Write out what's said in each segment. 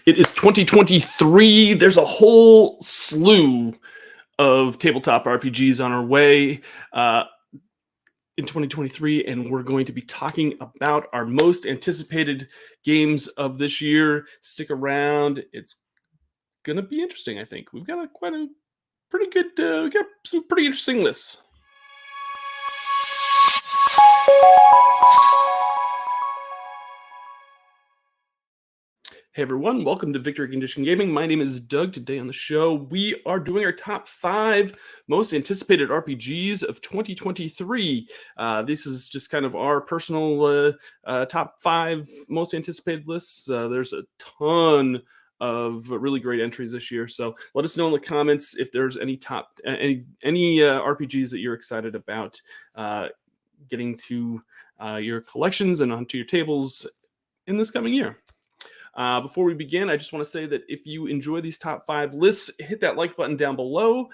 It is 2023. There's a whole slew of tabletop RPGs on our way in 2023, and we're going to be talking about our most anticipated games of this year. Stick around. It's going to be interesting, I think. We've got pretty good, we got some pretty interesting lists. Hey everyone, welcome to Victory Condition Gaming. My name is Doug. Today on the show, we are doing our top 5 most anticipated RPGs of 2023. This is just kind of our personal top 5 most anticipated lists. There's a ton of really great entries this year, so let us know in the comments if there's any RPGs that you're excited about getting to your collections and onto your tables in this coming year. Before we begin, I just want to say that if you enjoy these top 5 lists, hit that like button down below.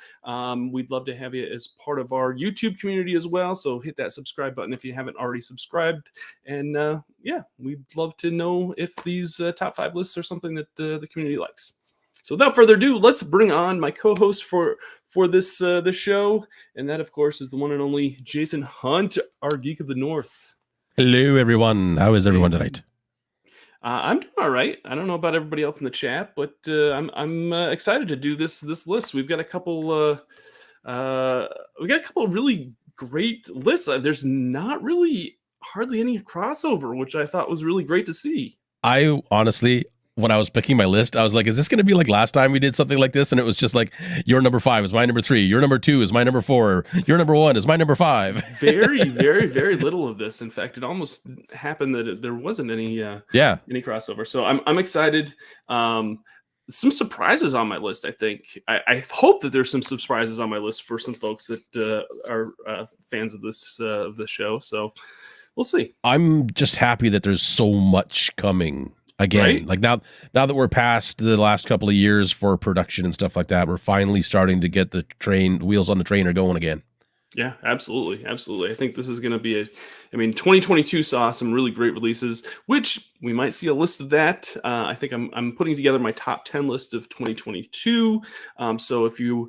We'd love to have you as part of our YouTube community as well. So hit that subscribe button if you haven't already subscribed. And we'd love to know if these top 5 lists are something that the community likes. So without further ado, let's bring on my co-host for this show. And that, of course, is the one and only Jason Hunt, our Geek of the North. Hello, everyone. How is everyone tonight? I'm doing all right. I don't know about everybody else in the chat, but I'm excited to do this list. We've got a couple really great lists. There's not really hardly any crossover, which I thought was really great to see. I honestly, when I was picking my list, I was like, is this going to be like last time we did something like this? And it was just like, your number 5 is my number 3. Your number 2 is my number 4. Your number 1 is my number 5. Very, very, very little of this. In fact, it almost happened that there wasn't any crossover. So I'm excited. Some surprises on my list, I think. I hope that there's some surprises on my list for some folks that are fans of this show. So we'll see. I'm just happy that there's so much coming. Again, right? Like now that we're past the last couple of years for production and stuff like that, we're finally starting to get the wheels on the train are going again. Yeah, absolutely. I think this is going to be 2022 saw some really great releases, which we might see a list of that. I think I'm putting together my top 10 list of 2022. So if you'd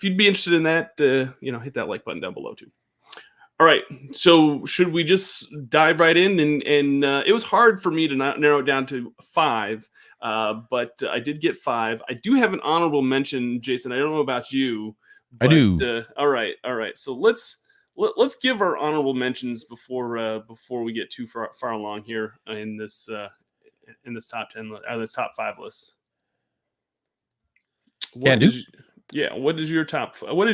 be interested in that, hit that like button down below too. All right, so should we just dive right in? And it was hard for me to not narrow it down to 5, but I did get 5. I do have an honorable mention, Jason. I don't know about you. But, I do. All right. So let's give our honorable mentions before we get too far along here in this top 10 the top 5 list. What is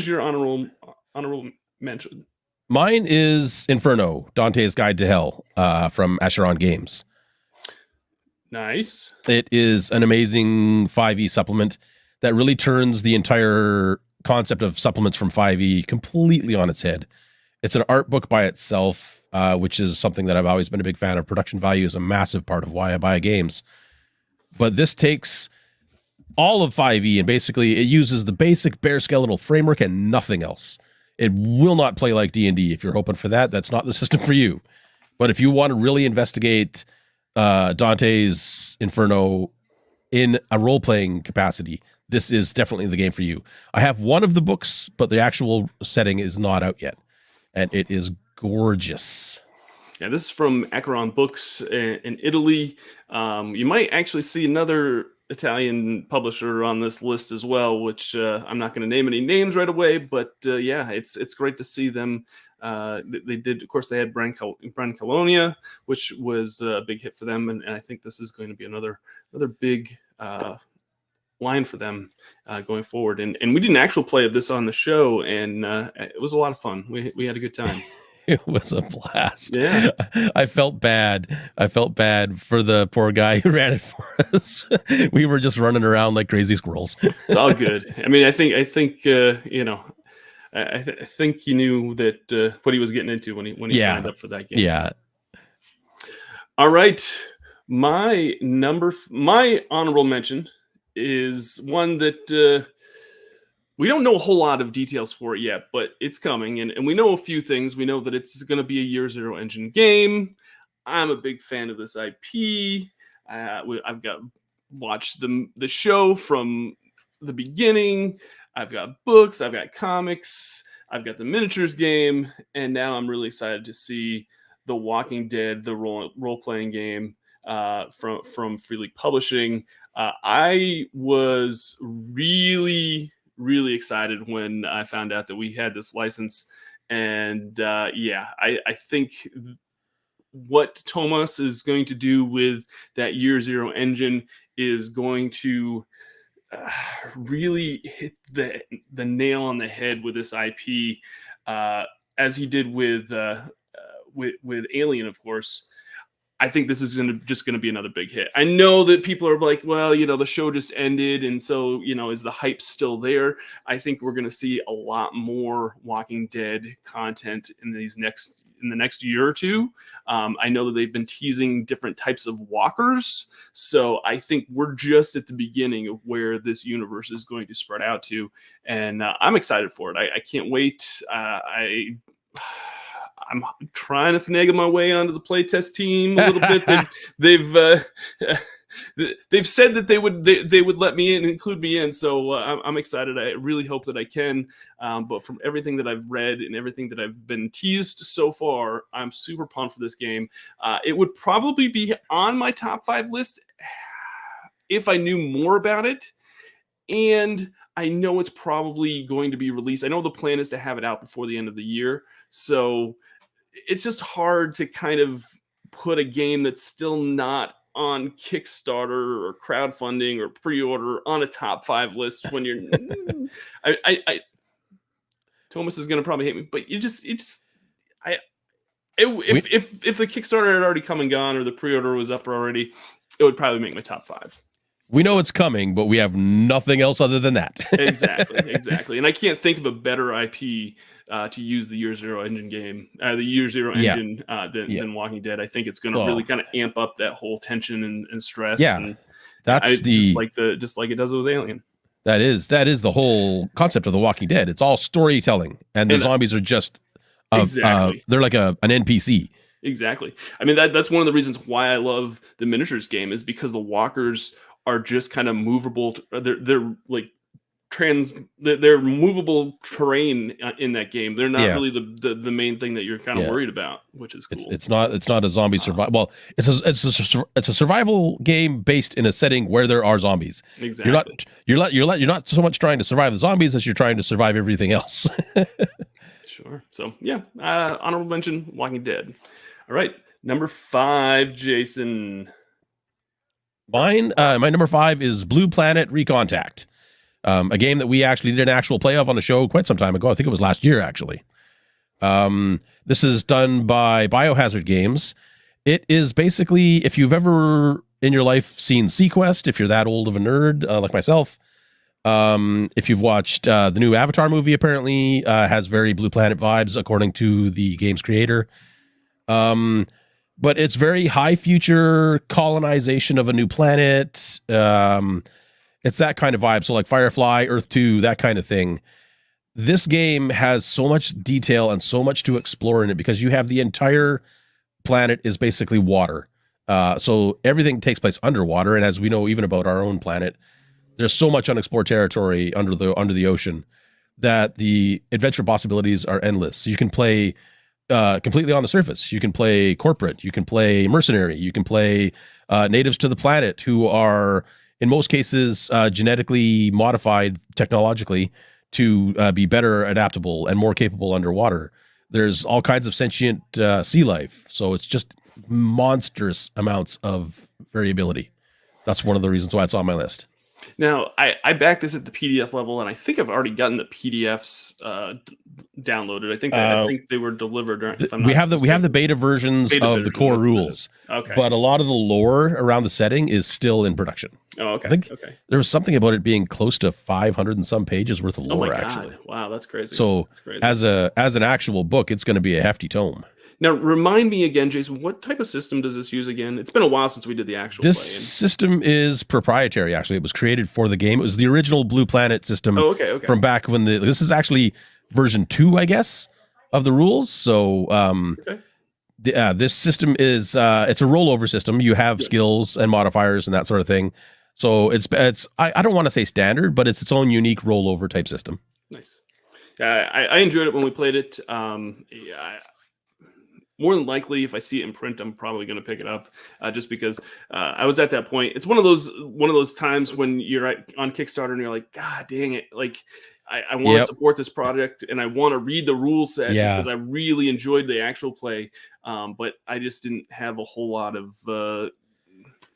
your honorable mention? Mine is Inferno, Dante's Guide to Hell, from Acheron Games. Nice. It is an amazing 5e supplement that really turns the entire concept of supplements from 5e completely on its head. It's an art book by itself, which is something that I've always been a big fan of. Production value is a massive part of why I buy games. But this takes all of 5e and basically it uses the basic bare skeletal framework and nothing else. It will not play like D&D. If you're hoping for that, that's not the system for you. But if you want to really investigate Dante's Inferno in a role-playing capacity, this is definitely the game for you. I have one of the books, but the actual setting is not out yet. And it is gorgeous. Yeah, this is from Acheron Books in Italy. You might actually see another Italian publisher on this list as well, which I'm not going to name any names right away, but it's great to see them. They did, of course, they had Brand Colonia, which was a big hit for them, and I think this is going to be another big line for them going forward. And we did an actual play of this on the show, and it was a lot of fun. We had a good time. It was a blast. Yeah. I felt bad for the poor guy who ran it for us. We were just running around like crazy squirrels. It's all good. I think I think he knew that what he was getting into when he signed up for that game. Yeah. All right. My honorable mention is one that we don't know a whole lot of details for it yet, but it's coming, and we know a few things. We know that it's going to be a Year Zero engine game. I'm a big fan of this IP. I've got watched the show from the beginning. I've got books, I've got comics, I've got the miniatures game, and now I'm really excited to see The Walking Dead, the role playing game from Free League Publishing. I was really excited when I found out that we had this license, and I think what Thomas is going to do with that Year Zero engine is going to really hit the nail on the head with this IP, as he did with Alien, of course. I think this is just going to be another big hit. I know that people are like, well, the show just ended, and so is the hype still there? I think we're going to see a lot more Walking Dead content in the next year or two. I know that they've been teasing different types of walkers, so I think we're just at the beginning of where this universe is going to spread out to, and I'm excited for it. I can't wait. I'm trying to finagle my way onto the playtest team a little bit. They've said that they would let me in, include me in. So I'm excited. I really hope that I can. But from everything that I've read and everything that I've been teased so far, I'm super pumped for this game. It would probably be on my top 5 list if I knew more about it. And I know it's probably going to be released. I know the plan is to have it out before the end of the year. So it's just hard to kind of put a game that's still not on Kickstarter or crowdfunding or pre-order on a top 5 list when you're Thomas is going to probably hate me, but if the Kickstarter had already come and gone or the pre-order was up already, it would probably make my top 5. We know it's coming, but we have nothing else other than that. Exactly. And I can't think of a better IP to use the Year Zero engine game, the Year Zero engine than Walking Dead. I think it's going to really kind of amp up that whole tension and stress. Yeah, and that's just like it does with Alien. That is the whole concept of The Walking Dead. It's all storytelling, and the zombies are just they're like an NPC. Exactly. I mean that's one of the reasons why I love the miniatures game, is because the walkers are just kind of movable. They're like they're movable terrain in that game. They're not really the main thing that you're kind of worried about, which is cool. It's not a zombie survival. Well, it's a survival game based in a setting where there are zombies. Exactly. You're not so much trying to survive the zombies as you're trying to survive everything else. Sure. So honorable mention, Walking Dead. All right, number 5, Jason. Mine, my number 5 is Blue Planet Recontact, a game that we actually did an actual play of on the show quite some time ago. I think it was last year, actually. This is done by Biohazard Games. It is basically, if you've ever in your life seen Sequest, if you're that old of a nerd like myself, if you've watched the new Avatar movie, apparently has very Blue Planet vibes, according to the game's creator. But it's very high future colonization of a new planet. It's that kind of vibe. So like Firefly, Earth 2, that kind of thing. This game has so much detail and so much to explore in it because you have the entire planet is basically water. So everything takes place underwater. And as we know, even about our own planet, there's so much unexplored territory under the ocean that the adventure possibilities are endless. So you can play completely on the surface. You can play corporate. You can play mercenary. You can play natives to the planet who are, in most cases, genetically modified technologically to be better adaptable and more capable underwater. There's all kinds of sentient sea life. So it's just monstrous amounts of variability. That's one of the reasons why it's on my list. Now, I backed this at the PDF level, and I think I've already gotten the PDFs downloaded. I think they were delivered. We have the beta versions of the core rules. Okay, but a lot of the lore around the setting is still in production. Oh, okay. I think there was something about it being close to 500 and some pages worth of lore. Oh my God. Actually, wow, that's crazy. So that's crazy. as an actual book, it's going to be a hefty tome. Now, remind me again, Jason, what type of system does this use again? It's been a while since we did the actual This play-in. system is proprietary, actually. It was created for the game. It was the original Blue Planet system from back when this is actually version 2, I guess, of the rules. So this system is it's a rollover system. You have skills and modifiers and that sort of thing. So it's I don't want to say standard, but it's its own unique rollover type system. Nice. Yeah, I enjoyed it when we played it. Yeah, more than likely, if I see it in print, I'm probably going to pick it up, just because I was at that point. It's one of those times when you're on Kickstarter and you're like, God dang it! Like, I want to support this project and I want to read the rule set because I really enjoyed the actual play, but I just didn't have a whole lot of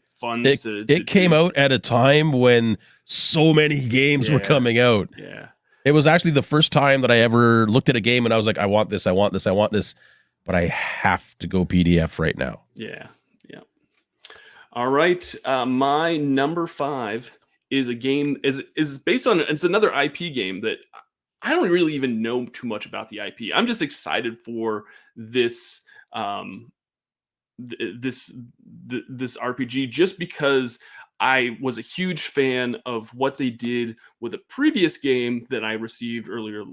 funds. It came out at a time when so many games were coming out. Yeah. It was actually the first time that I ever looked at a game and I was like, I want this, I want this, I want this, but I have to go PDF right now. Yeah. Yeah. All right. My number 5 is a game is based on, it's another IP game that I don't really even know too much about the IP. I'm just excited for this this RPG just because I was a huge fan of what they did with a previous game that I received earlier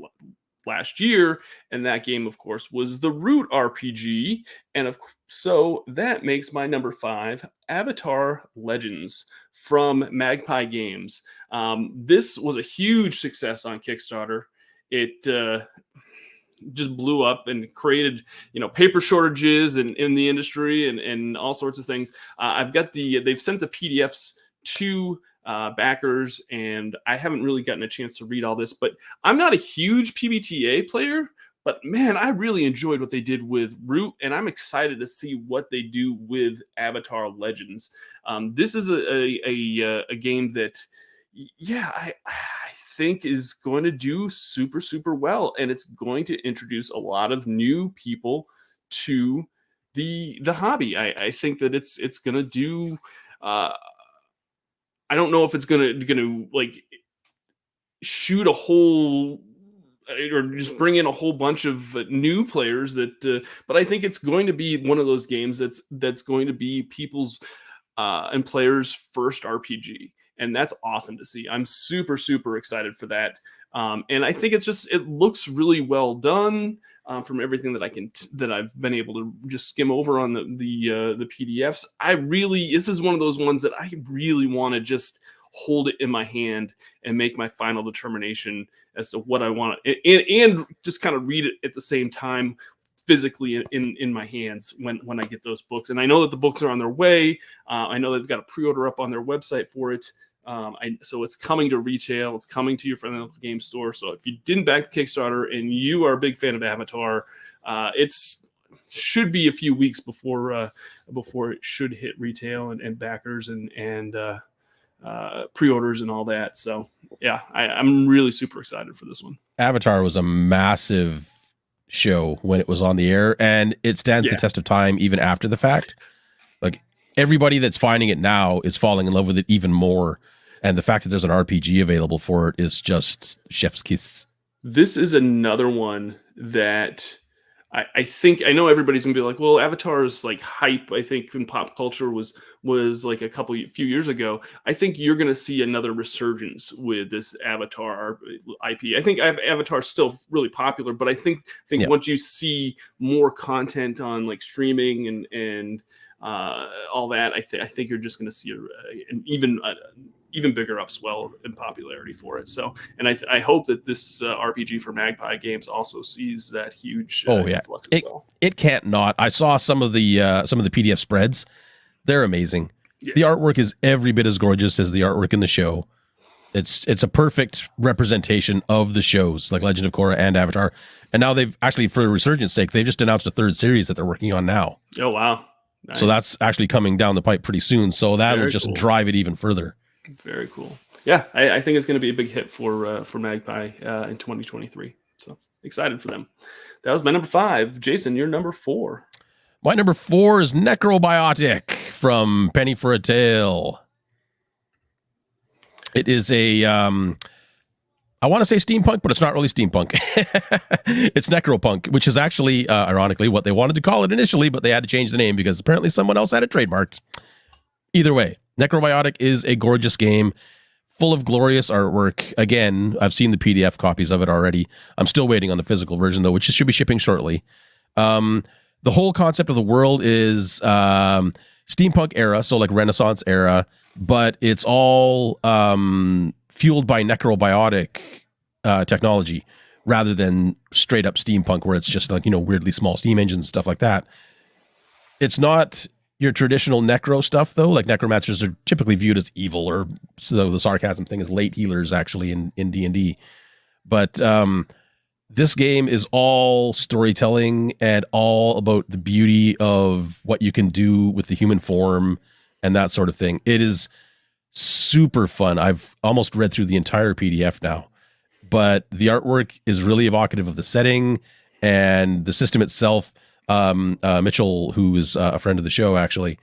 last year, and that game, of course, was the Root RPG, and so that makes my number 5 Avatar Legends from Magpie Games. This was a huge success on Kickstarter. It just blew up and created, paper shortages in the industry and all sorts of things. They've sent the PDFs to backers, and I haven't really gotten a chance to read all this, but I'm not a huge PBTA player, but man, I really enjoyed what they did with Root, and I'm excited to see what they do with Avatar Legends. This is a game that, I think is going to do super, super well, and it's going to introduce a lot of new people to the hobby. I think that it's going to do. I don't know if it's going to like shoot a whole or just bring in a whole bunch of new players but I think it's going to be one of those games that's going to be people's and players' first RPG. And that's awesome to see. I'm super, super excited for that. And I think it looks really well done from everything that I've been able to just skim over on the PDFs. This is one of those ones that I really want to just hold it in my hand and make my final determination as to what I want and just kind of read it at the same time physically in my hands when I get those books. And I know that the books are on their way. I know they've got a pre-order up on their website for it. So it's coming to retail. It's coming to your friendly local game store. So if you didn't back the Kickstarter and you are a big fan of Avatar, should be a few weeks before it should hit retail and backers and pre-orders and all that. So yeah, I'm really super excited for this one. Avatar was a massive show when it was on the air, and it stands the test of time even after the fact. Like, everybody that's finding it now is falling in love with it even more, and the fact that there's an RPG available for it is just chef's kiss. This is another one that I think, I know everybody's gonna be like, well, Avatar is like hype. I think in pop culture was like few years ago. I think you're gonna see another resurgence with this Avatar IP. I think Avatar's still really popular, but I think once you see more content on like streaming and all that, I think you're just gonna see an even bigger upswell in popularity for it. So, and I hope that this RPG for Magpie Games also sees that huge influx as well. It can't not. I saw some of the PDF spreads. They're amazing. Yeah. The artwork is every bit as gorgeous as the artwork in the show. It's a perfect representation of the shows, like Legend of Korra and Avatar. And now they've actually, for resurgence sake, they've just announced a third series that they're working on now. Oh, wow. Nice. So that's actually coming down the pipe pretty soon. So that'll just drive it even further. Very cool. Yeah, I think it's going to be a big hit for Magpie in 2023. So excited for them. That was my number 5. Jason, your number 4. My number 4 is Necrobiotic from Penny for a Tale. It is a, I want to say steampunk, but it's not really steampunk. It's necropunk, which is actually, ironically, what they wanted to call it initially, but they had to change the name because apparently someone else had it trademarked. Either way, Necrobiotic is a gorgeous game, full of glorious artwork. Again, I've seen the PDF copies of it already. I'm still waiting on the physical version, though, which should be shipping shortly. The whole concept of the world is steampunk era, so like Renaissance era. but it's all fueled by necrobiotic technology rather than straight up steampunk, where it's just like, weirdly small steam engines and stuff like that. It's not your traditional necro stuff, though. Like, necromancers are typically viewed as evil, or so the sarcasm thing is late healers actually in D&D. But this game is all storytelling and all about the beauty of what you can do with the human form and that sort of thing. It is super fun. I've almost read through the entire PDF now, but the artwork is really evocative of the setting and the system itself. Mitchell, who is a friend of the show, actually,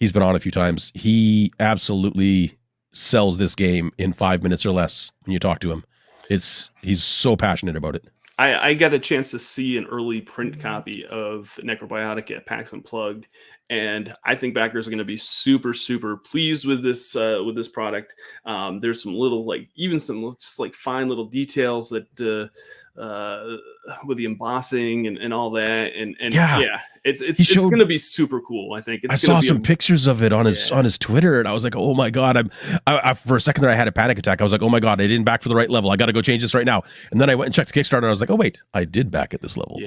he's been on a few times. He absolutely sells this game in 5 minutes or less when you talk to him. He's so passionate about it. I got a chance to see an early print copy of Necrobiotic at PAX Unplugged, and I think backers are going to be super, super pleased with this product. There's some little, even some just fine little details that with the embossing and all that, and yeah, it's going to be super cool. I think I saw some pictures of it on his Twitter, and I was like, oh my god! I for a second there I had a panic attack. I was like, oh my god, I didn't back for the right level. I got to go change this right now. And then I went and checked Kickstarter, and I was like, oh wait, I did back at this level.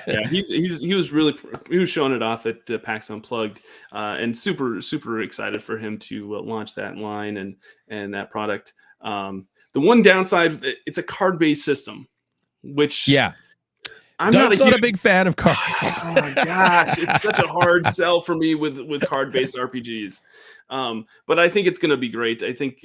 Yeah, he was showing it off at PAX Unplugged, and super, super excited for him to launch that line and that product. The one downside, it's a card-based system, which I'm not a big fan of cards. Oh my gosh, it's such a hard sell for me with card-based RPGs. But I think it's going to be great. I think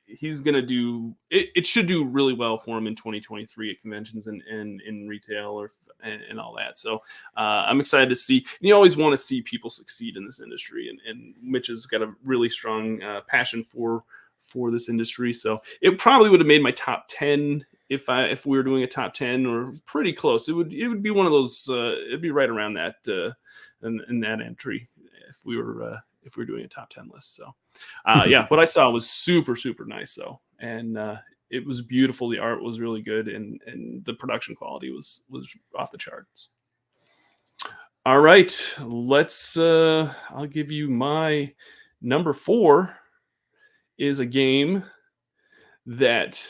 he's going to do it. It should do really well for him in 2023 at conventions and in retail and all that. So I'm excited to see. And you always want to see people succeed in this industry, and Mitch has got a really strong passion for this industry. So it probably would have made my top 10 if we were doing a top 10, or pretty close. It would be one of those. It'd be right around that in that entry if we were doing a top 10 list. So what I saw was super, super nice though, and it was beautiful. The art was really good, and the production quality was off the charts. All right, let's. I'll give you my number 4. Is a game that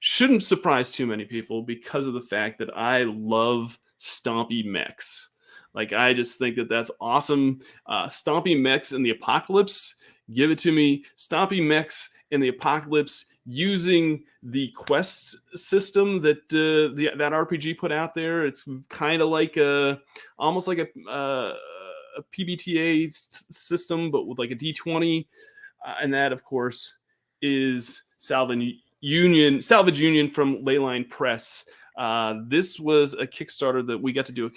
shouldn't surprise too many people because of the fact that I love stompy mechs. I just think that that's awesome. Stompy mechs in the apocalypse, give it to me. Stompy mechs in the apocalypse using the quest system that that RPG put out there. It's kind of almost like a PBTA system, but with a D20. And that, of course, is Salvage Union from Leyline Press. This was a Kickstarter that we got to do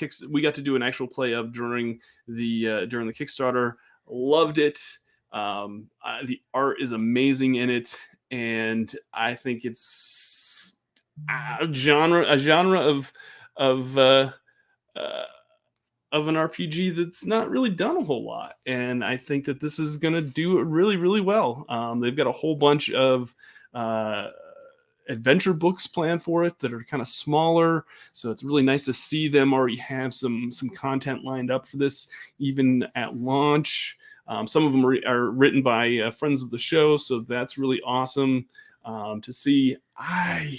an actual play of during the Kickstarter. Loved it. The art is amazing in it, and I think it's a genre of an RPG that's not really done a whole lot. And I think that this is going to do really, really well. They've got a whole bunch of adventure books planned for it that are kind of smaller. So it's really nice to see them already have some content lined up for this, even at launch. Some of them are written by friends of the show. So that's really awesome to see. I'm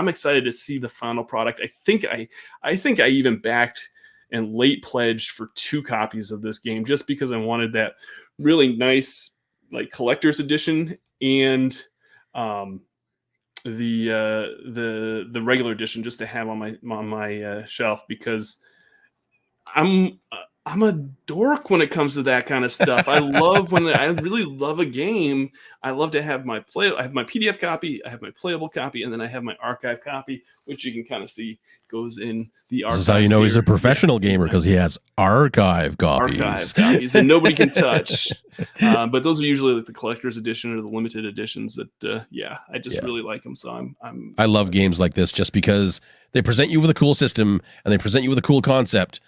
excited to see the final product. I think I even backed and late pledged for 2 copies of this game just because I wanted that really nice collector's edition and the regular edition just to have on my shelf, because I'm a dork when it comes to that kind of stuff. I really love a game. I love to have I have my PDF copy, I have my playable copy, and then I have my archive copy, which you can kind of see goes in the archive. This is how you know he's a professional gamer, because he has archive copies. And nobody can touch. But those are usually the collector's edition or the limited editions that, I just really like them. So I love games like this just because they present you with a cool system and they present you with a cool concept,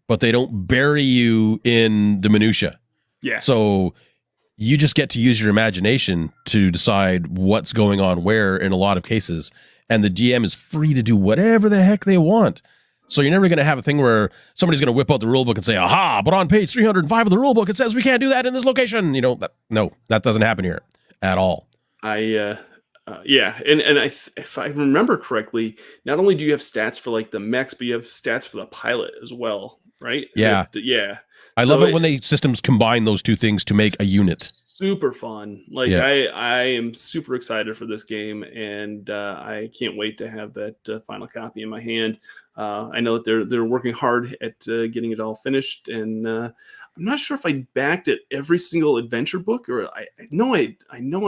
but they don't bury you in the minutia. Yeah. So you just get to use your imagination to decide what's going on where in a lot of cases. And the GM is free to do whatever the heck they want. So you're never going to have a thing where somebody's going to whip out the rule book and say, aha, but on page 305 of the rule book, it says we can't do that in this location. No, that doesn't happen here at all. Yeah, and if I remember correctly, not only do you have stats for like the mechs, but you have stats for the pilot as well, right? Yeah. Yeah. I love it when they systems combine those two things to make a unit. Super fun. Like Yeah. I am super excited for this game, and I can't wait to have that final copy in my hand. I know that they're working hard at getting it all finished, and I'm not sure if I backed at every single adventure book, or I know I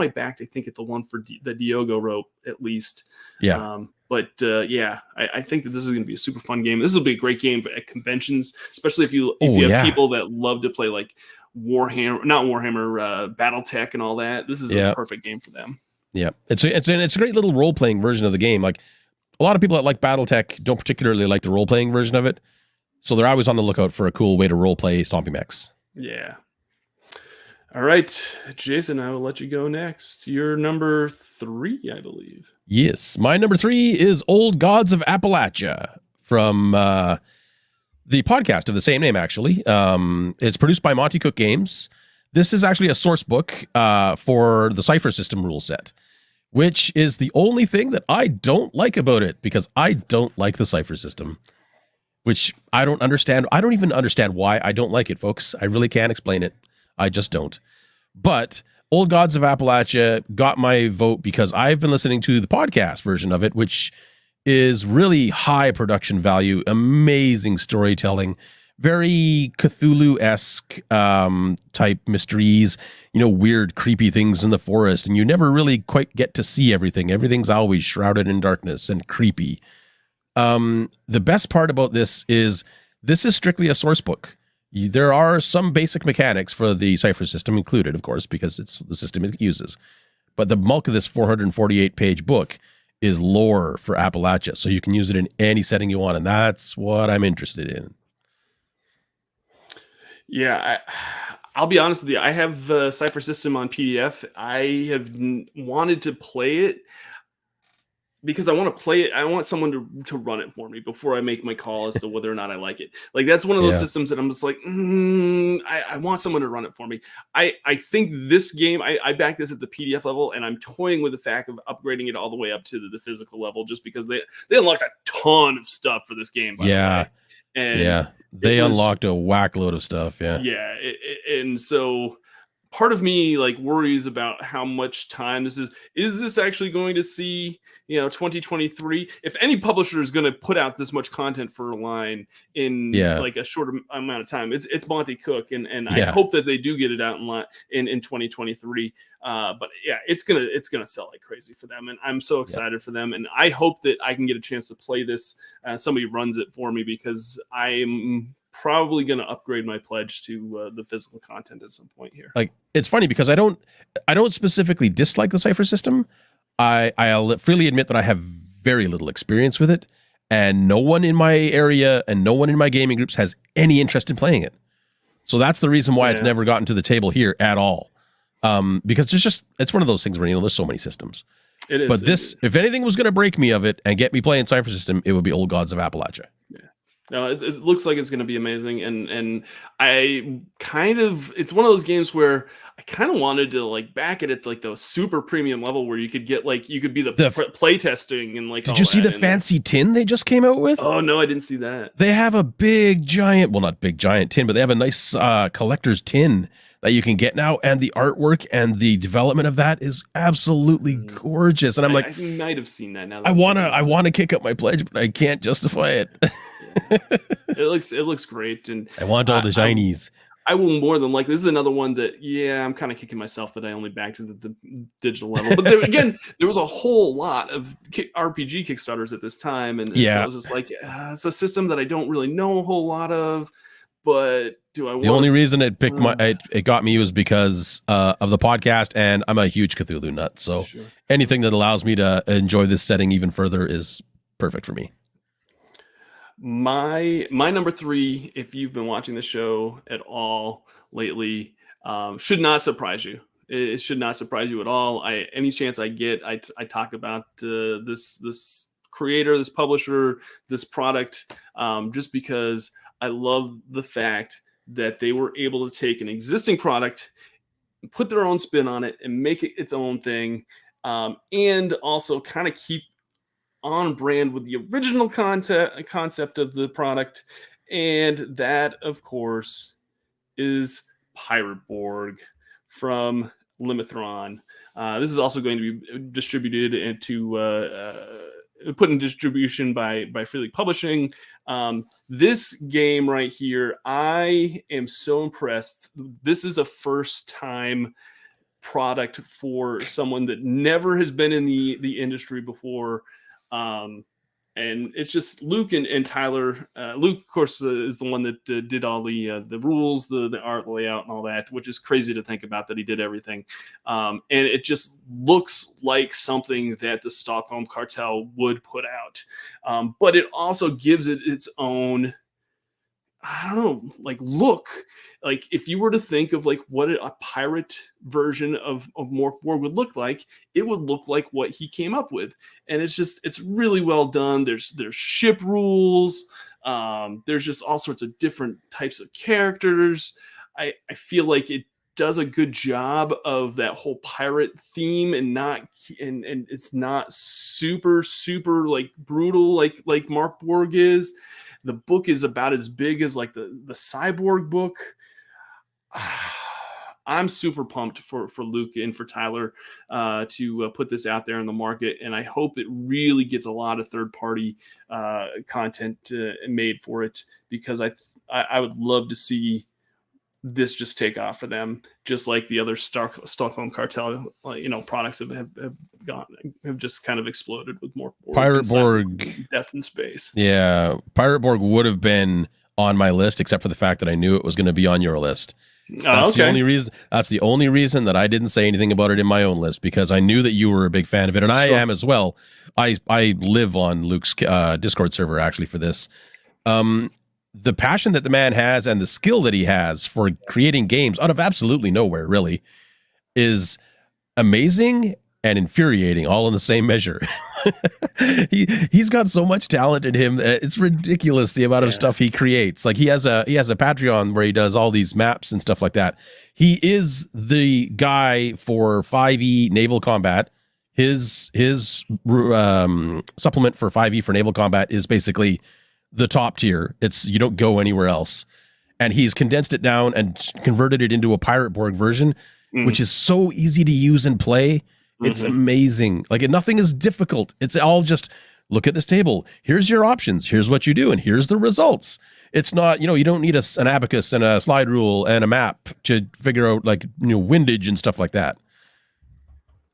backed. I think at the one for the Diogo wrote at least. Yeah. But I think that this is going to be a super fun game. This will be a great game at conventions, especially if you have people that love to play like Warhammer, BattleTech and all that. This is a perfect game for them. Yeah, it's a great little role playing version of the game. Like a lot of people that like BattleTech don't particularly like the role playing version of it, so they're always on the lookout for a cool way to role play Stompy Mechs. Yeah. All right, Jason, I will let you go next. You're number 3, I believe. Yes, my number 3 is Old Gods of Appalachia from the podcast of the same name, actually. It's produced by Monty Cook Games. This is actually a source book for the Cypher System rule set, which is the only thing that I don't like about it, because I don't like the Cypher System, which I don't understand. I don't even understand why I don't like it, folks. I really can't explain it. I just don't. But Old Gods of Appalachia got my vote because I've been listening to the podcast version of it, which is really high production value, amazing storytelling, very Cthulhu-esque type mysteries, weird, creepy things in the forest, and you never really quite get to see everything. Everything's always shrouded in darkness and creepy. The best part about this is strictly a source book. There are some basic mechanics for the Cypher System included, of course, because it's the system it uses. But the bulk of this 448-page book is lore for Appalachia, so you can use it in any setting you want, and that's what I'm interested in. Yeah, I'll be honest with you. I have the Cypher System on PDF. I have wanted to play it because I want to play it. I want someone to run it for me before I make my call as to whether or not I like it. Like, that's one of those systems that I'm just like, I want someone to run it for me. I think this game, I back this at the PDF level, and I'm toying with the fact of upgrading it all the way up to the physical level, just because they unlocked a ton of stuff for this game. By the way. And they unlocked a whack load of stuff. Yeah. And so part of me like worries about how much time this is. Is this actually going to see, 2023? If any publisher is going to put out this much content for a line in like a short amount of time, it's Monty Cook, and I hope that they do get it out in 2023. But yeah, it's gonna sell like crazy for them, and I'm so excited for them, and I hope that I can get a chance to play this. Somebody runs it for me, because I'm probably going to upgrade my pledge to the physical content at some point here. Like, it's funny because I don't specifically dislike the Cypher System. I'll freely admit that I have very little experience with it, and no one in my area and no one in my gaming groups has any interest in playing it. So that's the reason why it's never gotten to the table here at all. Because it's one of those things where, there's so many systems. It is. But if anything was going to break me of it and get me playing Cypher System, it would be Old Gods of Appalachia. Yeah. No, it looks like it's going to be amazing, and it's one of those games where I kind of wanted to like back it at like the super premium level where you could get the play testing and like. Did you see the fancy tin they just came out with? Oh no, I didn't see that. They have a big giant, well, not big giant tin, but they have a nice collector's tin that you can get now, and the artwork and the development of that is absolutely gorgeous. And I'm like, I might have seen that now. I wanna kick up my pledge, but I can't justify it. It looks great, and I want all the shinies. I will more than likely. This is another one that I'm kind of kicking myself that I only backed to the digital level. But there was a whole lot of RPG Kickstarters at this time, and so I was just like, it's a system that I don't really know a whole lot of. But do I? The only reason it picked it got me was because of the podcast, and I'm a huge Cthulhu nut. So anything that allows me to enjoy this setting even further is perfect for me. My number 3, if you've been watching the show at all lately, should not surprise you. It should not surprise you at all. Any chance I get, I talk about this creator, this publisher, this product, just because I love the fact that they were able to take an existing product, put their own spin on it, and make it its own thing, and also kind of keep on brand with the original concept of the product. And that, of course, is Pirate Borg from Limithron. This is also going to be distributed into put in distribution by Free League Publishing. This game right here, I am so impressed. This is a first time product for someone that never has been in the industry before. And it's just Luke and Tyler. Luke, of course, is the one that did all the rules, the art layout, and all that, which is crazy to think about that he did everything. And it just looks like something that the Stockholm Cartel would put out. But it also gives it its own, I don't know, like look. Like if you were to think of like what a pirate version of Mork Borg would look like, it would look like what he came up with. And it's really well done. There's ship rules. There's just all sorts of different types of characters. I feel like it does a good job of that whole pirate theme and it's not super like brutal like Mork Borg is. The book is about as big as like the Cyborg book. I'm super pumped for Luke and for Tyler to put this out there in the market, and I hope it really gets a lot of third-party content made for it, because I would love to see this just take off for them, just like the other Stockholm Cartel products have just kind of exploded with more Pirate Borg, Death in Space. Yeah, Pirate Borg would have been on my list, except for the fact that I knew it was going to be on your list. That's the only reason. That's the only reason that I didn't say anything about it in my own list, because I knew that you were a big fan of it, and I am as well. I live on Luke's Discord server actually for this. The passion that the man has and the skill that he has for creating games out of absolutely nowhere, really, is amazing and infuriating all in the same measure. He's got so much talent in him. It's ridiculous the amount of stuff he creates. Like he has a Patreon where he does all these maps and stuff like that. He is the guy for 5e naval combat. His supplement for 5e for naval combat is basically the top tier. It's you don't go anywhere else. And he's condensed it down and converted it into a Pirate Borg version, which is so easy to use and play. It's amazing. Like nothing is difficult. It's all just look at this table. Here's your options. Here's what you do, and here's the results. It's not, you don't need an abacus and a slide rule and a map to figure out windage and stuff like that.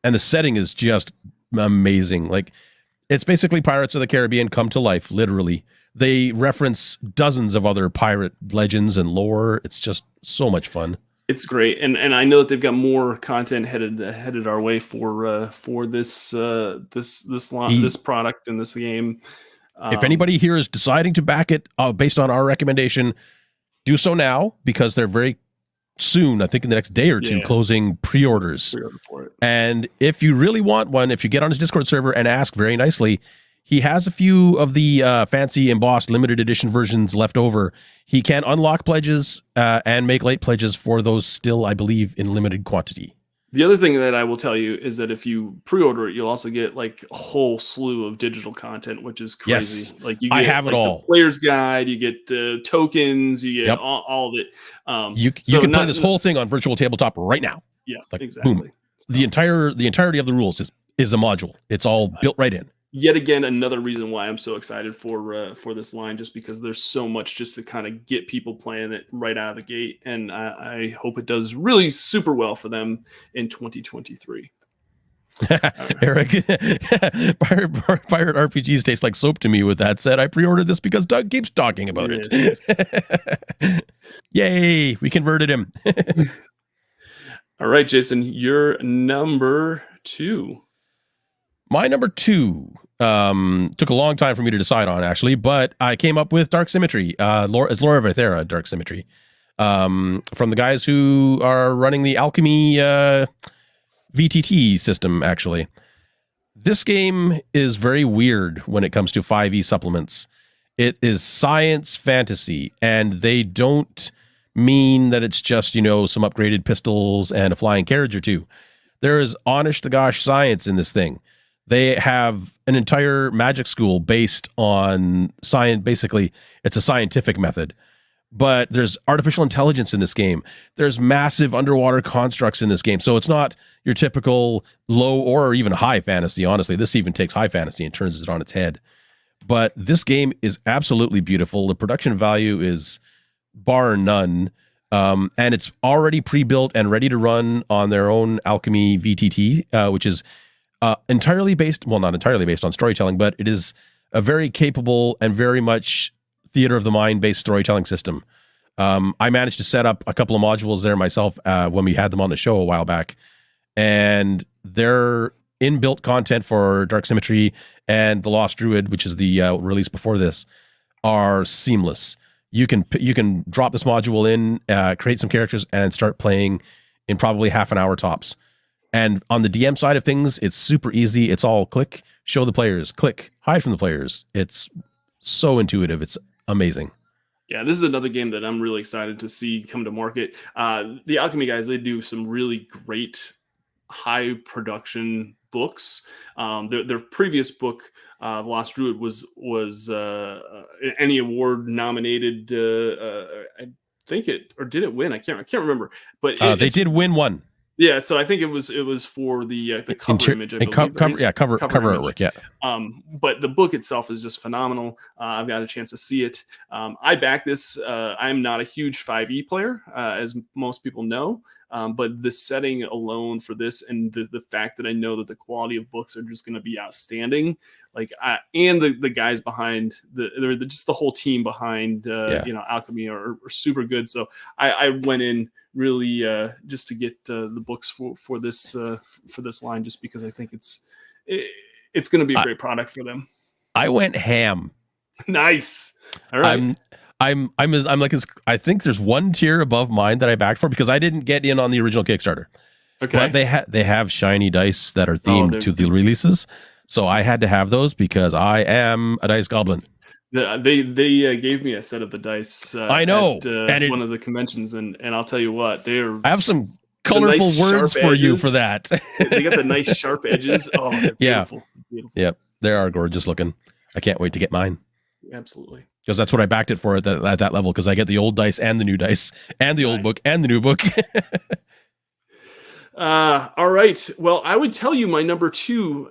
And the setting is just amazing. Like it's basically Pirates of the Caribbean come to life, literally. They reference dozens of other pirate legends and lore. It's just so much fun. It's great, and I know that they've got more content headed our way for this this product and this game. If anybody here is deciding to back it based on our recommendation, do so now, because they're very soon, I think in the next day or two, closing pre-orders. For it. And if you really want one, if you get on his Discord server and ask very nicely, he has a few of the fancy embossed limited edition versions left over. He can unlock pledges and make late pledges for those still, I believe, in limited quantity. The other thing that I will tell you is that if you pre-order it, you'll also get like a whole slew of digital content, which is crazy. Yes, like you get, I have it all. The player's guide, you get the tokens, you get all of it. You can play this whole thing on virtual tabletop right now. Yeah, like, exactly. Boom. The entirety of the rules is a module. It's all built right in. Yet again, another reason why I'm so excited for this line, just because there's so much just to kind of get people playing it right out of the gate, and I hope it does really super well for them in 2023. Eric, pirate RPGs taste like soap to me. With that said, I pre-ordered this because Doug keeps talking about it. Yay, we converted him. All right, Jason, you're number 2. My number 2 took a long time for me to decide on, actually, but I came up with Dark Symmetry. It's Laura Vithera, Dark Symmetry, from the guys who are running the Alchemy VTT system, actually. This game is very weird when it comes to 5e supplements. It is science fantasy, and they don't mean that it's just, some upgraded pistols and a flying carriage or two. There is honest to gosh science in this thing. They have an entire magic school based on science. Basically, it's a scientific method. But there's artificial intelligence in this game. There's massive underwater constructs in this game. So it's not your typical low or even high fantasy, honestly. This even takes high fantasy and turns it on its head. But this game is absolutely beautiful. The production value is bar none. And it's already pre-built and ready to run on their own Alchemy VTT, which is entirely based, well, not entirely based on storytelling, but it is a very capable and very much theater of the mind based storytelling system. I managed to set up a couple of modules there myself when we had them on the show a while back, and their inbuilt content for Dark Symmetry and The Lost Druid, which is the release before this, are seamless. You can drop this module in, create some characters, and start playing in probably half an hour tops. And on the DM side of things, it's super easy. It's all click, show the players, click, hide from the players. It's so intuitive. It's amazing. Yeah, this is another game that I'm really excited to see come to market. The Alchemy guys, they do some really great high production books. Their previous book, The Lost Druid, was any award nominated. I think it, or did it win? I can't remember. But they did win one. Yeah, so I think it was for the cover image. I believe, cover artwork. Yeah. But the book itself is just phenomenal. I've got a chance to see it. I back this. I'm not a huge 5e player, as most people know. But the setting alone for this, and the fact that I know that the quality of books are just going to be outstanding, and the guys behind just the whole team behind Alchemy are super good. So I went in really just to get the books for this line, just because I think it's going to be a great product for them. I went ham. Nice. All right. I'm like, I think there's one tier above mine that I backed for because I didn't get in on the original Kickstarter. Okay. But they have shiny dice that are themed to the releases, so I had to have those because I am a dice goblin. They gave me a set of the dice. I know, at one of the conventions, and I'll tell you what, I have some colorful nice words for edges. You for that. They got the nice sharp edges. Oh, they're beautiful. Yeah. Beautiful. Yep, they are gorgeous looking. I can't wait to get mine. Absolutely. Because that's what I backed it for at that level, because I get the old dice and the new dice and the old book and the new book. All right. Well, I would tell you my number 2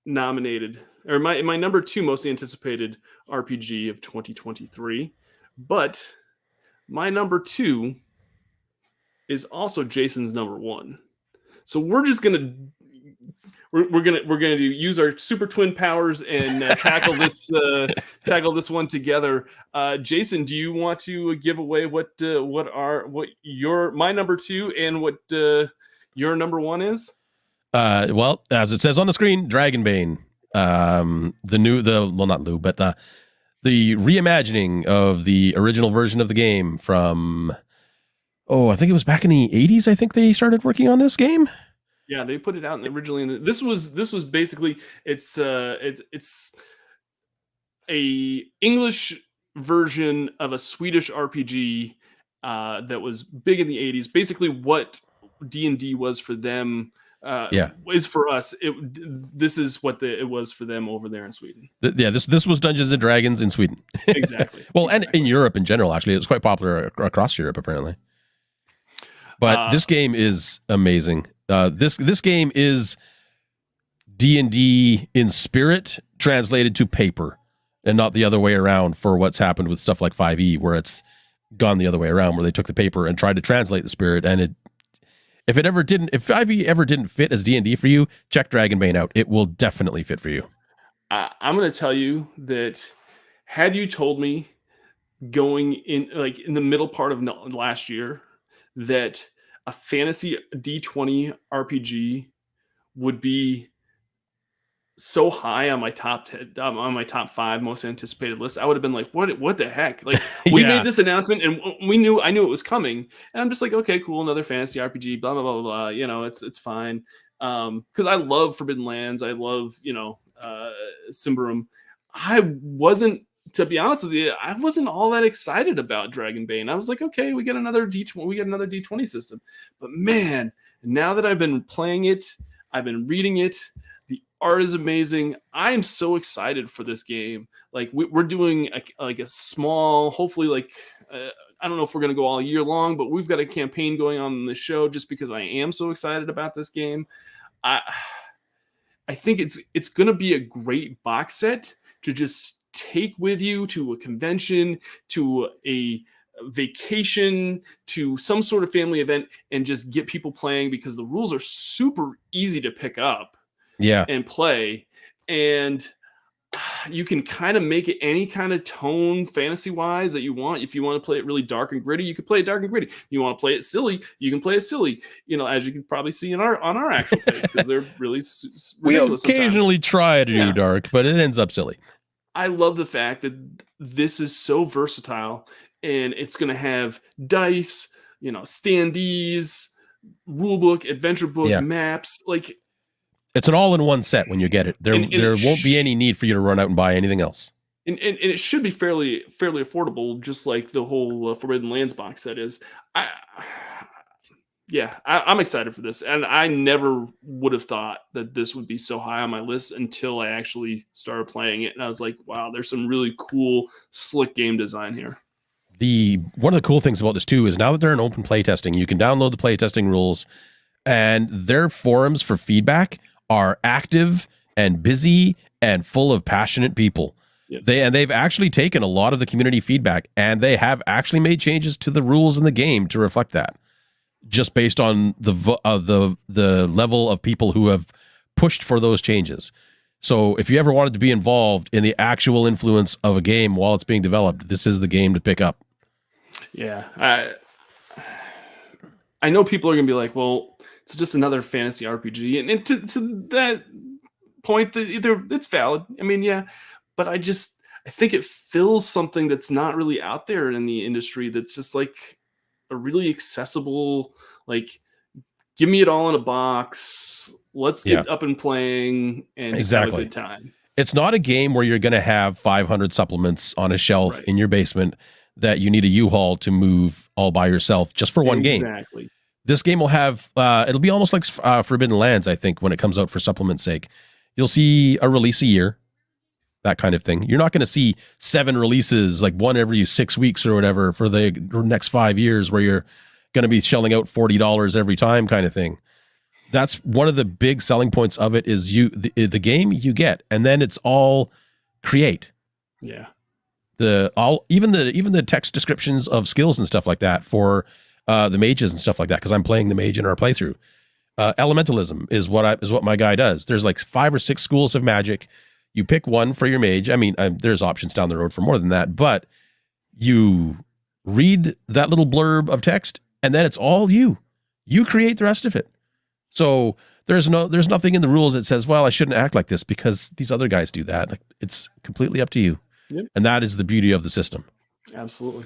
nominated, or my number 2 most anticipated RPG of 2023. But my number 2 is also Jason's number 1. So we're just gonna use our super twin powers and tackle this one together. Jason, do you want to give away what my number 2 and what your number 1 is? Well, as it says on the screen, Dragonbane. The reimagining of the original version of the game from, I think it was back in the 80s. I think they started working on this game. Yeah, they put it out originally. This was basically it's a English version of a Swedish RPG that was big in the 80s. Basically, what D&D was for them is for us. This is what it was for them over there in Sweden. This was Dungeons and Dragons in Sweden. Exactly. Well, and in Europe in general, actually, it was quite popular across Europe apparently. But this game is amazing. This game is D&D in spirit translated to paper, and not the other way around for what's happened with stuff like 5e, where it's gone the other way around, where they took the paper and tried to translate the spirit. And if 5e ever didn't fit as D&D for you, check Dragonbane out. It will definitely fit for you. I'm going to tell you that had you told me going in the middle part of last year that a fantasy D20 RPG would be so high on my top 5 most anticipated list, I would have been like, what the heck? Like, we made this announcement and I knew it was coming, and I'm just like, okay, cool, another fantasy RPG, blah blah blah blah. It's fine. because I love Forbidden Lands. I love, Symbaroum. I wasn't, to be honest with you, I wasn't all that excited about Dragonbane. I was like, okay, we get another D20 system. But man, now that I've been playing it, I've been reading it, the art is amazing. I am so excited for this game. Like we're doing a small, hopefully I don't know if we're going to go all year long, but we've got a campaign going on in the show just because I am so excited about this game. I think it's going to be a great box set to just take with you to a convention, to a vacation, to some sort of family event, and just get people playing, because the rules are super easy to pick up and play. And you can kind of make it any kind of tone fantasy wise that you want. If you want to play it really dark and gritty, you can play it dark and gritty. If you want to play it silly, you can play it silly, as you can probably see on our actual plays, because they're really we ridiculous occasionally try to do dark, but it ends up silly. I love the fact that this is so versatile, and it's going to have dice, standees, rulebook, adventure book, maps. Like, it's an all-in-one set when you get it. There won't be any need for you to run out and buy anything else. And it should be fairly affordable, just like the whole Forbidden Lands box set is. I'm excited for this, and I never would have thought that this would be so high on my list until I actually started playing it, and I was like, wow, there's some really cool, slick game design here. One of the cool things about this too is now that they're in open playtesting, you can download the playtesting rules, and their forums for feedback are active and busy and full of passionate people. Yep. They've actually taken a lot of the community feedback, and they have actually made changes to the rules in the game to reflect that, just based on the level of people who have pushed for those changes. So if you ever wanted to be involved in the actual influence of a game while it's being developed, this is the game to pick up. Yeah, I know people are going to be like, well, it's just another fantasy RPG. And to that point, it's valid. I mean, yeah, but I think it fills something that's not really out there in the industry, that's just like a really accessible, like, give me it all in a box. Let's get up and playing and just have a good time. It's not a game where you're going to have 500 supplements on a shelf in your basement that you need a U-Haul to move all by yourself just for one game. Exactly. This game will have, it'll be almost like Forbidden Lands, I think, when it comes out for supplement's sake. You'll see a release a year, that kind of thing. You're not going to see 7 releases, like one every 6 weeks or whatever, for the next 5 years, where you're going to be shelling out $40 every time kind of thing. That's one of the big selling points of it, is the game you get, and then it's all create. Yeah. Even the text descriptions of skills and stuff like that for the mages and stuff like that, because I'm playing the mage in our playthrough. Elementalism is what my guy does. There's like 5 or 6 schools of magic. You pick one for your mage. I mean, there's options down the road for more than that, but you read that little blurb of text, and then it's all you create the rest of it. So there's nothing in the rules that says, well, I shouldn't act like this because these other guys do that. Like, it's completely up to you. Yep. And that is the beauty of the system. Absolutely.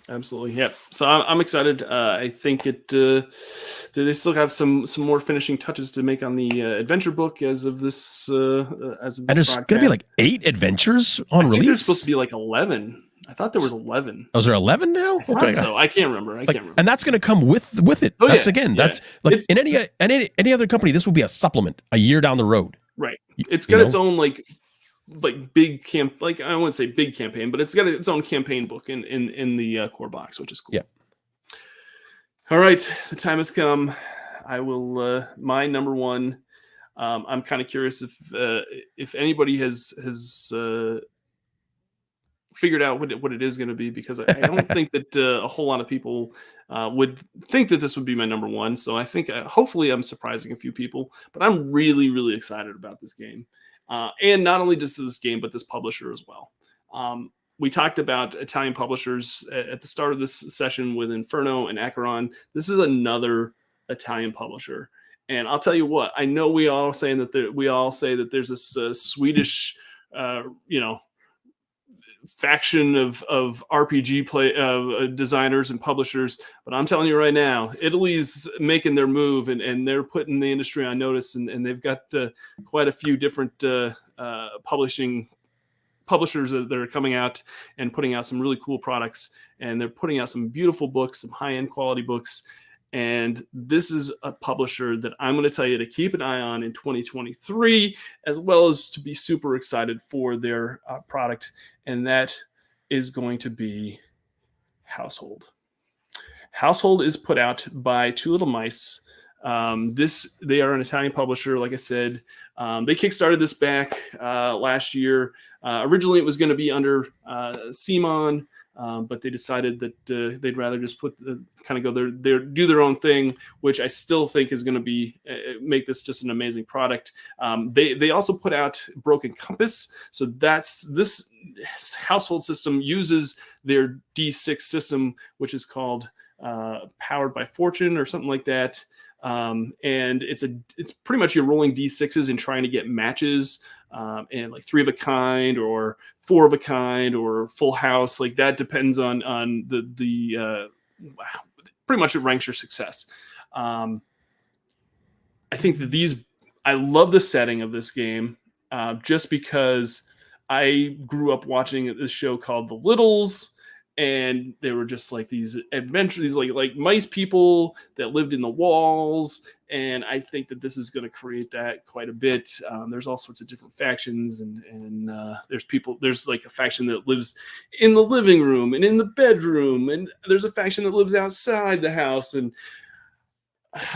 Yep. So I'm excited. I think they still have some more finishing touches to make on the adventure book as of this. And there's going to be like 8 adventures on release. There's supposed to be like 11. I thought there was 11. Oh, is there 11 now? Okay. So I can't remember. And that's going to come with it. That's like in any other company, this will be a supplement a year down the road. Right. It's got its own like big camp, like I wouldn't say big campaign, but it's got its own campaign book in the core box, which is cool. Yeah. All right, the time has come. I will my number one. I'm kind of curious if anybody has figured out what it is going to be, because I don't think that a whole lot of people would think that this would be my number one. So I think hopefully I'm surprising a few people, but I'm really, really excited about this game. And not only just this game, but this publisher as well. We talked about Italian publishers at the start of this session with Inferno and Acheron. This is another Italian publisher. And I'll tell you what, I know we all say that there's this Swedish, faction of RPG designers and publishers. But I'm telling you right now, Italy's making their move, and they're putting the industry on notice, and they've got quite a few different publishers that are coming out and putting out some really cool products, and they're putting out some beautiful books, some high-end quality books. And this is a publisher that I'm going to tell you to keep an eye on in 2023, as well as to be super excited for their product. And that is going to be Household. Household is put out by Two Little Mice. They are an Italian publisher, like I said. They kickstarted this back last year. Originally, it was going to be under Simon, but they decided that they'd rather just kind of go do their own thing, which I still think is going to be make this just an amazing product. They also put out Broken Compass, so this household system uses their D6 system, which is called Powered by Fortune or something like that. And it's pretty much you're rolling D6s and trying to get matches, and like 3 of a kind or 4 of a kind or full house. Like that depends on the pretty much it ranks your success. I think that I love the setting of this game, just because I grew up watching this show called The Littles. And they were just like these adventures, like mice people that lived in the walls. And I think that this is going to create that quite a bit. There's all sorts of different factions, and there's like a faction that lives in the living room and in the bedroom, and there's a faction that lives outside the house, and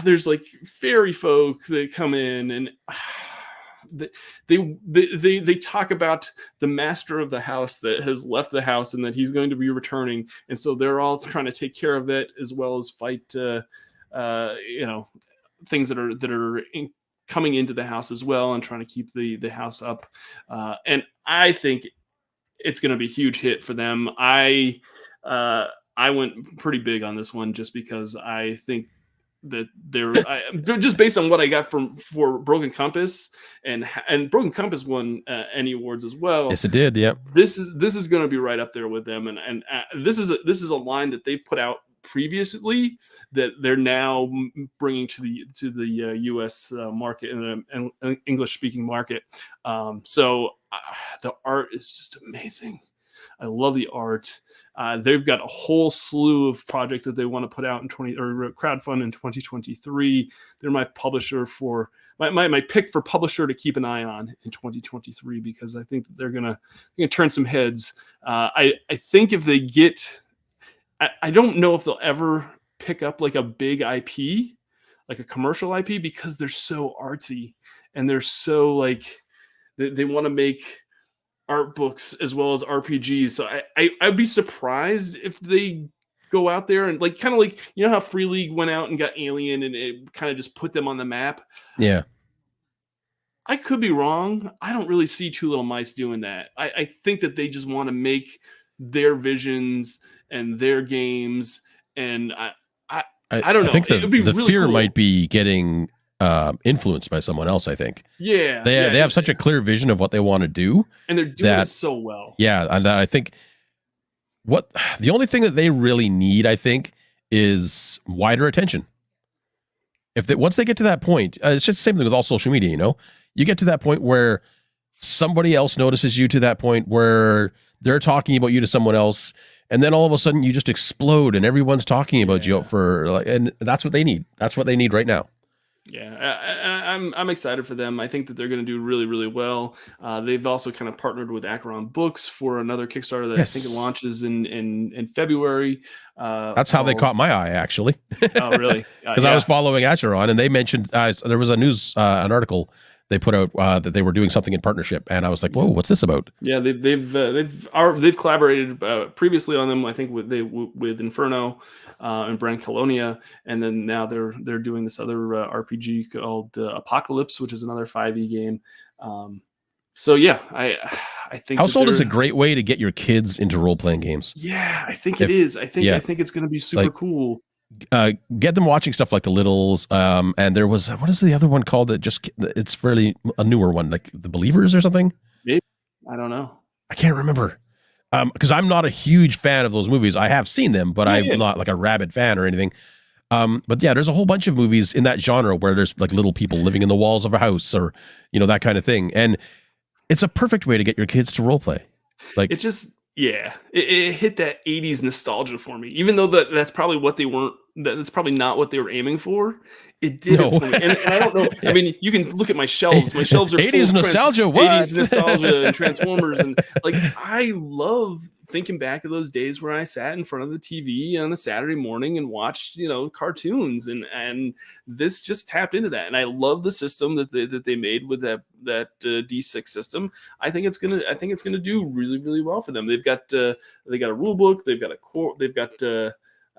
there's like fairy folk that come in, and they talk about the master of the house that has left the house and that he's going to be returning, and so they're all trying to take care of that as well as fight things that are coming into the house as well, and trying to keep the house up. And I think it's going to be a huge hit for them. I went pretty big on this one just because I think that they're just based on what I got for Broken Compass, and Broken Compass won Emmy awards as well. Yes, it did. Yep. This is going to be right up there with them, and this is a line that they've put out previously that they're now bringing to the U.S. market and English speaking market. So the art is just amazing. I love the art. They've got a whole slew of projects that they want to put out in crowdfund in 2023. They're my publisher for my pick for publisher to keep an eye on in 2023, because I think that they're gonna turn some heads. I think if they get, I don't know if they'll ever pick up like a big IP, like a commercial IP, because they're so artsy and they're so like they want to make art books as well as RPGs. So I'd be surprised if they go out there and like kind of like, you know how Free League went out and got Alien and it kind of just put them on the map. Yeah. I could be wrong. I don't really see Two Little Mice doing that. I think that they just want to make their visions and their games, and I don't know. I think the really fear cool. might be getting influenced by someone else. I think. Yeah, they have such a clear vision of what they want to do, and they're doing it so well. Yeah, and I think the only thing that they really need, I think, is wider attention. Once they get to that point, it's just the same thing with all social media. You know, you get to that point where somebody else notices you, to that point where they're talking about you to someone else, and then all of a sudden you just explode and everyone's talking about you and that's what they need. That's what they need right now. Yeah, I'm excited for them. I think that they're going to do really, really well. They've also kind of partnered with Acheron Books for another Kickstarter that I think it launches in February. That's how they caught my eye, actually. Oh, really? Because I was following Acheron, and they mentioned there was an article they put out that they were doing something in partnership, and I was like, "Whoa, what's this about?" Yeah, they've collaborated previously on them. I think with Inferno and Brand Colonia, and then now they're doing this other RPG called Apocalypse, which is another 5e game. So yeah, I think Household is a great way to get your kids into role playing games. Yeah, I think it is. I think it's going to be super cool. Get them watching stuff like The Littles, and there was, what is the other one called that it's fairly a newer one, like The Believers or something? Maybe. I don't know. I can't remember. Because I'm not a huge fan of those movies. I have seen them, but Yeah, I'm yeah. not like a rabid fan or anything. But yeah, there's a whole bunch of movies in that genre where there's like little people living in the walls of a house, or that kind of thing, and it's a perfect way to get your kids to role play. Like, It just it hit that 80s nostalgia for me. Even though that's probably what they weren't that's probably not what they were aiming for. It did it no, for me. And I don't know. I yeah. mean, you can look at my shelves. My shelves are full 80s of 80s nostalgia. nostalgia and What? Transformers, and like I love thinking back to those days where I sat in front of the TV on a Saturday morning and watched, cartoons, and this just tapped into that. And I love the system that they made with that D6 system. I think it's gonna do really, really well for them. They've got a rule book. They've got a core. They've got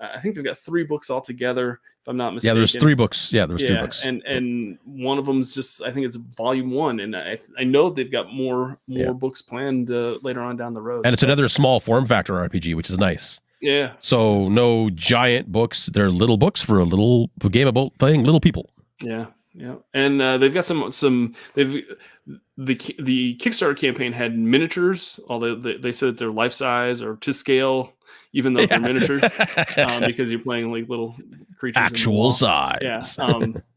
I think they've got 3 books altogether, if I'm not mistaken. Yeah, there's 3 books. Yeah, there's 3 books. And one of them's just, I think it's volume 1, and I know they've got more books planned later on down the road. And it's another small form factor RPG, which is nice. Yeah. So no giant books. They're little books for a little game about playing little people. Yeah. Yeah. And they've got the Kickstarter campaign had miniatures, although they said that they're life size or to scale, even though they're miniatures, because you're playing like little creatures. Actual size. Yeah.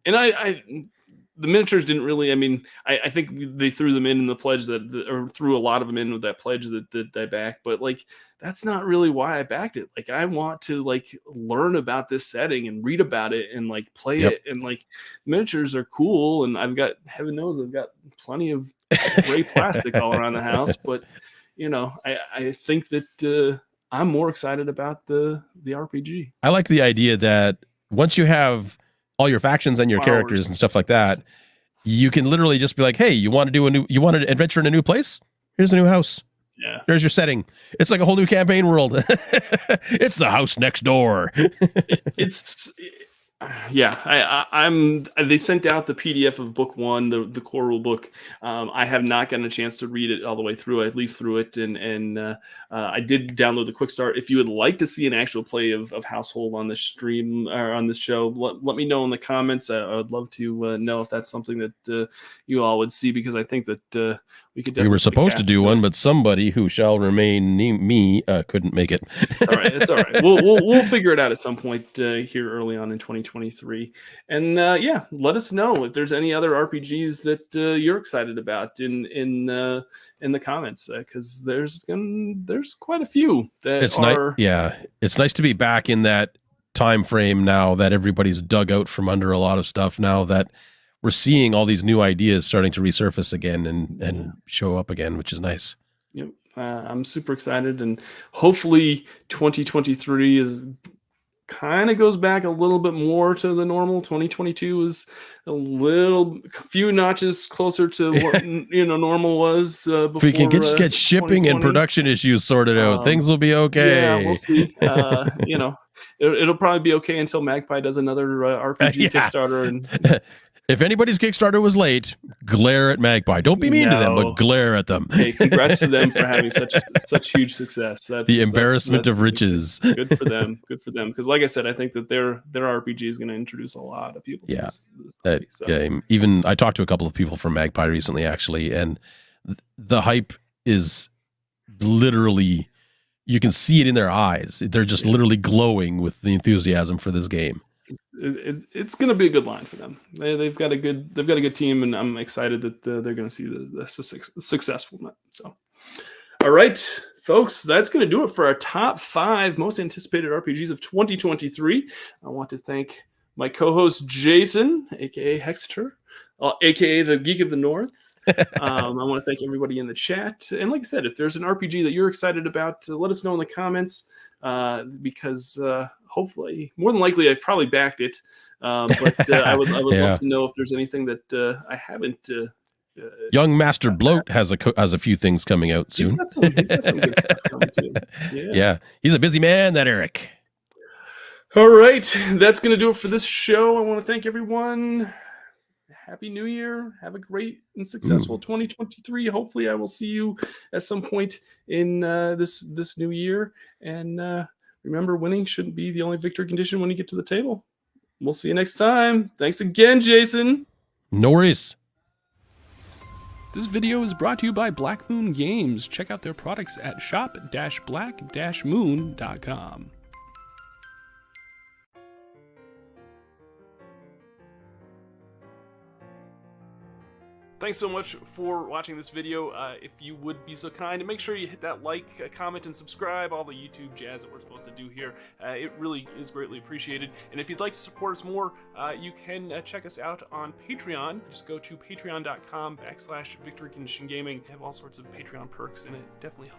And I the miniatures didn't really, I mean, I think they threw them in the pledge or threw a lot of them in with that pledge that I backed, but like, that's not really why I backed it. Like, I want to like learn about this setting and read about it and like play it. And like, miniatures are cool. And heaven knows, I've got plenty of gray plastic all around the house, but I think that, I'm more excited about the RPG. I like the idea that once you have all your factions and your characters and stuff like that, you can literally just be like, hey, you want to adventure in a new place? Here's a new house. Yeah. There's your setting. It's like a whole new campaign world. It's the house next door. They sent out the PDF of book 1, the core rule book. I have not gotten a chance to read it all the way through. I leafed through it, and I did download the quick start. If you would like to see an actual play of Household on this stream or on this show, let me know in the comments. I would love to know if that's something that you all would see, because I think that we could. We were supposed to do one, but somebody who shall remain me couldn't make it. All right, it's all right. We'll figure it out at some point here early on in 2023. And let us know if there's any other RPGs that you're excited about in the comments, because there's quite a few that it's nice to be back in that time frame now that everybody's dug out from under a lot of stuff, now that we're seeing all these new ideas starting to resurface again and show up again, which is nice. Yep. I'm super excited, and hopefully 2023 is kind of goes back a little bit more to the normal. 2022 was a few notches closer to what normal was before. If we can just get shipping and production issues sorted out, things will be okay. Yeah, we'll see. It'll probably be okay until Magpie does another RPG Kickstarter. And if anybody's Kickstarter was late, glare at Magpie. Don't be mean to them, but glare at them. Hey, congrats to them for having such huge success. That's the embarrassment of riches. Good for them. Good for them. Because, like I said, I think that their RPG is going to introduce a lot of people. Yeah. To this game. Even I talked to a couple of people from Magpie recently, actually, and the hype is literally, you can see it in their eyes. They're just literally glowing with the enthusiasm for this game. It's going to be a good line for them. They've got a good team, and I'm excited that they're going to see the successful. So, all right, folks, that's going to do it for our top 5 most anticipated RPGs of 2023. I want to thank my co-host Jason, aka Hexter, aka the Geek of the North. I want to thank everybody in the chat, and like I said, if there's an RPG that you're excited about, let us know in the comments, because hopefully, more than likely, I've probably backed it, but I would love to know if there's anything that I haven't. Young Master Bloat has a few things coming out soon. He's got some good stuff coming too. Yeah, he's a busy man, that Eric. All right, that's going to do it for this show. I want to thank everyone. Happy New Year. Have a great and successful 2023. Hopefully I will see you at some point in this new year. And remember, winning shouldn't be the only victory condition when you get to the table. We'll see you next time. Thanks again, Jason. No worries. This video is brought to you by Black Moon Games. Check out their products at shop-black-moon.com. Thanks so much for watching this video. If you would be so kind, make sure you hit that like, comment, and subscribe, all the YouTube jazz that we're supposed to do here. It really is greatly appreciated. And if you'd like to support us more, you can check us out on Patreon. Just go to patreon.com/VictorKinshinGaming. They have all sorts of Patreon perks, and it definitely helps